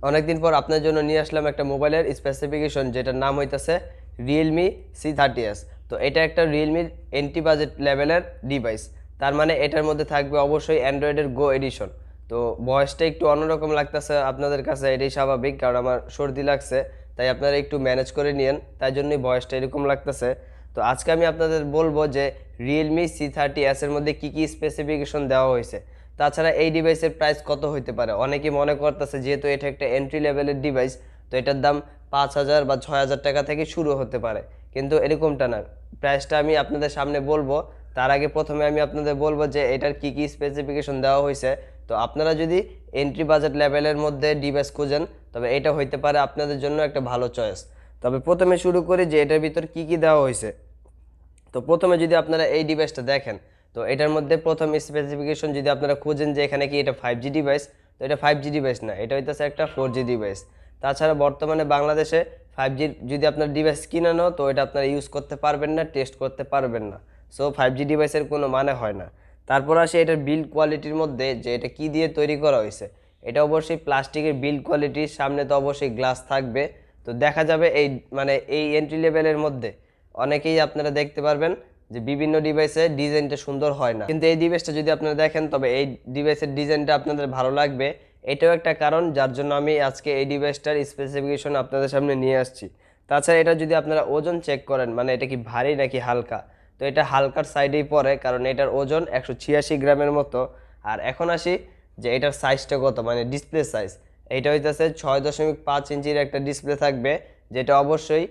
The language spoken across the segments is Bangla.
অনেকদিন পর আপনার জন্য নিয়ে আসলাম একটা মোবাইলের স্পেসিফিকেশন যেটার নাম হইতেছে রিয়েলমি C30s। তো এটা একটা রিয়েলমির এন্ট্রি বাজেট লেভেলের ডিভাইস। তার মানে এটার মধ্যে থাকবে অবশ্যই অ্যান্ড্রয়েডের গো এডিশন। তো ভয়েসটা একটু অন্যরকম লাগতেছে আপনাদের কাছে, এটাই স্বাভাবিক, কারণ আমার সর্দি লাগছে, তাই আপনারা একটু ম্যানেজ করে নিয়েন, তাই জন্যই ভয়েসটা এরকম লাগতেছে। তো আজকে আমি আপনাদের বলবো যে রিয়েলমি C30s এর মধ্যে কি কি স্পেসিফিকেশন দেওয়া হয়েছে। তাছাড়া এই ডিভাইসের প্রাইস কত হইতে পারে, অনেকেই মনে করতেছে যেহেতু এটা একটা এন্ট্রি লেভেলের ডিভাইস, তো এটার দাম 5,000 বা 6,000 টাকা থেকে শুরু হতে পারে, কিন্তু এরকমটা না। প্রাইসটা আমি আপনাদের সামনে বলবো, তার আগে প্রথমে আমি আপনাদের বলবো যে এটার কি কি স্পেসিফিকেশন দেওয়া হয়েছে। তো আপনারা যদি এন্ট্রি বাজেট লেভেলের মধ্যে ডিভাইস খুঁজেন, তবে এটা হইতে পারে আপনাদের জন্য একটা ভালো চয়েস। তবে প্রথমে শুরু করি যে এটার ভিতর কি কি দেওয়া হয়েছে। তো প্রথমে যদি আপনারা এই ডিভাইসটা দেখেন, তো এটার মধ্যে প্রথম স্পেসিফিকেশন যদি আপনারা খুঁজেন যে এখানে কি এটা 5G ডিভাইস, তো এটা 5G ডিভাইস না, এটা হইতেছে একটা 4G ডিভাইস। তাছাড়া বর্তমানে বাংলাদেশে 5G যদি আপনার ডিভাইস কিনে নেন, তো এটা আপনারা ইউজ করতে পারবেন না, টেস্ট করতে পারবেন না। সো 5G ডিভাইসের কোনো মানে হয় না। তারপর আসে এটার বিল্ড কোয়ালিটির মধ্যে, যে এটা কি দিয়ে তৈরি করা হয়েছে। এটা অবশ্যই প্লাস্টিকের বিল্ড কোয়ালিটির, সামনে তো অবশ্যই গ্লাস থাকবে। তো দেখা যাবে এই মানে এই এন্ট্রি লেভেলের মধ্যে অনেকেই আপনারা দেখতে পারবেন যে বিভিন্ন ডিভাইসে ডিজাইনটা সুন্দর হয় না, কিন্তু এই ডিভাইসটা যদি আপনারা দেখেন, তবে এই ডিভাইসের ডিজাইনটা আপনাদের ভালো লাগবে। এটাও একটা কারণ যার জন্য আমি আজকে এই ডিভাইসটার স্পেসিফিকেশন আপনাদের সামনে নিয়ে আসছি। তাছাড়া এটা যদি আপনারা ওজন চেক করেন, মানে এটা কি ভারী নাকি হালকা, তো এটা হালকার সাইডেই পড়ে, কারণ এটার ওজন 186 গ্রামের মতো। আর এখন আসি যে এটার সাইজটা কত, মানে ডিসপ্লে সাইজ। এইটা হইতেছে 6.5 ইঞ্চির একটা ডিসপ্লে থাকবে, যেটা অবশ্যই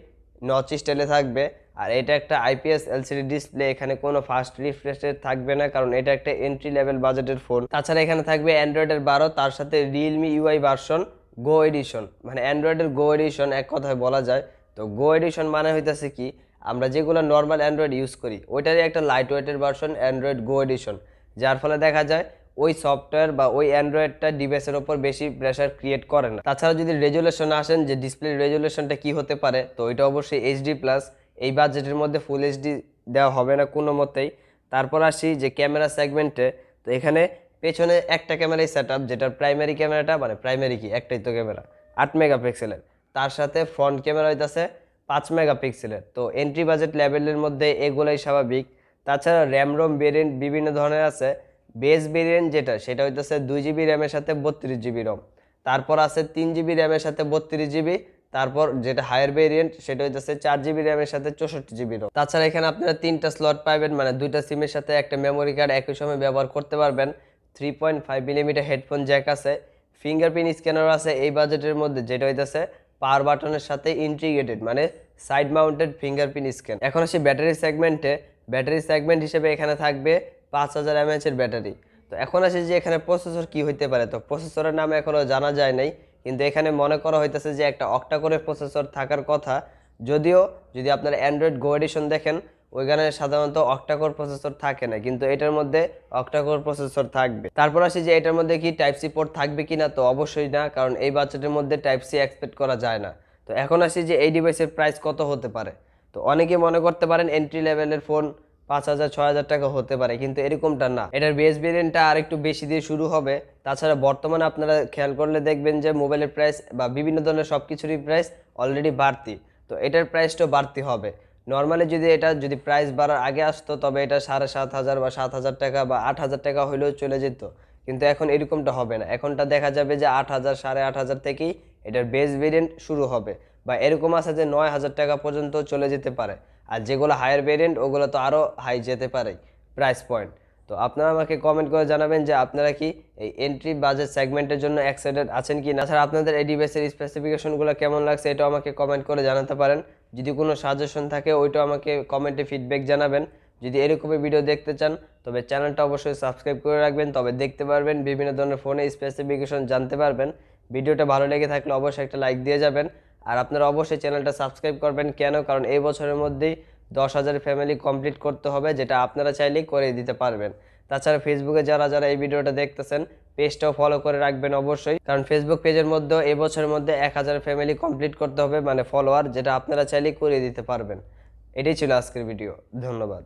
নচ স্টাইলে থাকবে। আর এটা একটা আইপিএস এলসিডি ডিসপ্লে, এখানে কোনো ফাস্ট রিফ্রেশের থাকবে না, কারণ এটা একটা এন্ট্রি লেভেল বাজেটের ফোন। তাছাড়া এখানে থাকবে অ্যান্ড্রয়েডের 12, তার সাথে রিয়েলমি ইউআই ভার্সন গো এডিশন, মানে অ্যান্ড্রয়েডের গো এডিশন এক কথায় বলা যায়। তো গো এডিশন মানে হইতেছে কি, আমরা যেগুলো নর্মাল অ্যান্ড্রয়েড ইউজ করি ওইটারই একটা লাইট ওয়েটের ভার্সন অ্যান্ড্রয়েড গো এডিশন, যার ফলে দেখা যায় ওই সফটওয়্যার বা ওই অ্যান্ড্রয়েডটা ডিভাইসের ওপর বেশি প্রেশার ক্রিয়েট করে না। তাছাড়া যদি রেজুলেশন আসেন যে ডিসপ্লে রেজুলেশনটা কি হতে পারে, তো এটা অবশ্যই HD+। এই বাজেটের মধ্যে ফুল HD দেওয়া হবে না কোনো মতেই। তারপর আসি যে ক্যামেরা সেগমেন্টে, তো এখানে পেছনে একটা ক্যামেরাই সেট আপ, যেটার প্রাইমারি ক্যামেরাটা, মানে প্রাইমারি কি একটাই তো ক্যামেরা, 8 মেগাপিক্সেলের। তার সাথে ফ্রন্ট ক্যামেরা হইতেছে 5 মেগাপিক্সেলের। তো এন্ট্রি বাজেট লেভেলের মধ্যে এগুলাই স্বাভাবিক। তাছাড়া র্যাম রোম ভেরিয়েন্ট বিভিন্ন ধরনের আছে। বেস ভেরিয়েন্ট যেটা, সেটা হইতেছে 2 GB র্যামের সাথে 32 GB রম। তারপর আছে 3 GB র্যামের সাথে 32 GB। তারপর যেটা হায়ার ভেরিয়েন্ট, সেটা হইতেছে 4 GB র্যামের সাথে 64 GB রম। তাছাড়া এখানে আপনারা 3টা স্লট পাবেন, মানে 2টা সিমের সাথে একটা মেমোরি কার্ড একই সময় ব্যবহার করতে পারবেন। 3.5 mm হেডফোন জ্যাক আছে, ফিঙ্গারপ্রিন্ট স্ক্যানার আছে এই বাজেটের মধ্যে, যেটা হইতেছে পাওয়ার বাটনের সাথে ইন্টিগ্রেটেড, মানে সাইড মাউন্টেড ফিঙ্গারপ্রিন্ট স্ক্যান। এখন আসি ব্যাটারি সেগমেন্টে। ব্যাটারি সেগমেন্ট হিসেবে এখানে থাকবে 5000 mAh এর ব্যাটারি। তো এখন আসি যে এখানে প্রসেসর কি হইতে পারে, তো প্রসেসরের নাম এখনো জানা যায় নাই, কিন্তু এখানে মনে করা হইতেছে যে একটা অক্টা কোরের প্রসেসর থাকার কথা। যদিও যদি আপনারা অ্যান্ড্রয়েড গো এডিশন দেখেন, ওইখানে সাধারণত অক্টা কোর প্রসেসর থাকে না, কিন্তু এটার মধ্যে অক্টা কোর প্রসেসর থাকবে। তারপর আসি যে এটার মধ্যে কি টাইপ সি পোর্ট থাকবে কিনা, তো অবশ্যই না, কারণ এই বাজেটের মধ্যে টাইপ সি এক্সপেক্ট করা যায় না। তো এখন আসি যে এই ডিভাইসের প্রাইস কত হতে পারে। তো অনেকে মনে করতে পারেন এন্ট্রি লেভেলের ফোন 5,000 6,000 টাকা হতে পারে, কিন্তু এরকমটা না। এটার বেস ভেরিয়েন্টটা আর একটু বেশি দিয়ে শুরু হবে। তাছাড়া বর্তমানে আপনারা খেয়াল করলে দেখবেন যে মোবাইলের প্রাইস বা বিভিন্ন ধরনের সব কিছুরই প্রাইস অলরেডি বাড়তি। তো এটার প্রাইসটাও বাড়তি হবে। নর্মালি যদি এটা যদি প্রাইস বাড়ার আগে আসতো, তবে এটা 7,500 বা 7,000 টাকা বা 8,000 টাকা হলেও চলে যেত, কিন্তু এখন এরকমটা হবে না। এখনটা দেখা যাবে যে 8,000 8,500 থেকেই এটার বেস ভেরিয়েন্ট শুরু হবে, বা এরকম আছে যে 9,000 টাকা পর্যন্ত চলে যেতে পারে। আর যেগুলো হায়ার ভেরিয়েন্ট, ওগুলো তো আরও হাই যেতে পারে প্রাইস পয়েন্ট। তো আপনারা আমাকে কমেন্ট করে জানাবেন যে আপনারা কি এই এন্ট্রি বাজেট সেগমেন্টের জন্য এক্সাইটেড আছেন কি না। তাছাড়া আপনাদের এই ডিভাইসের স্পেসিফিকেশনগুলো কেমন লাগছে, এটাও আমাকে কমেন্ট করে জানাতে পারেন। যদি কোনো সাজেশন থাকে, ওইটাও আমাকে কমেন্টে ফিডব্যাক জানাবেন। যদি এরকমই ভিডিও দেখতে চান, তবে চ্যানেলটা অবশ্যই সাবস্ক্রাইব করে রাখবেন, তবে দেখতে পারবেন বিভিন্ন ধরনের ফোনে স্পেসিফিকেশন জানতে পারবেন। ভিডিওটা ভালো লেগে থাকলে অবশ্যই একটা লাইক দিয়ে যাবেন। আর আপনারা অবশ্যই চ্যানেলটা সাবস্ক্রাইব করবেন, কেন, কারণ এই বছরের মধ্যেই 10,000 ফ্যামিলি কমপ্লিট করতে হবে, যেটা আপনারা চাইলেই করে দিতে পারবেন। তাছাড়া ফেসবুকে যারা যারা এই ভিডিওটা দেখতেছেন, পেজটাও ফলো করে রাখবেন অবশ্যই, কারণ ফেসবুক পেজের মধ্যেও এই বছরের মধ্যে 1,000 ফ্যামিলি কমপ্লিট করতে হবে, মানে ফলোয়ার, যেটা আপনারা চাইলেই করে দিতে পারবেন। এটাই ছিল আজকের ভিডিও। ধন্যবাদ।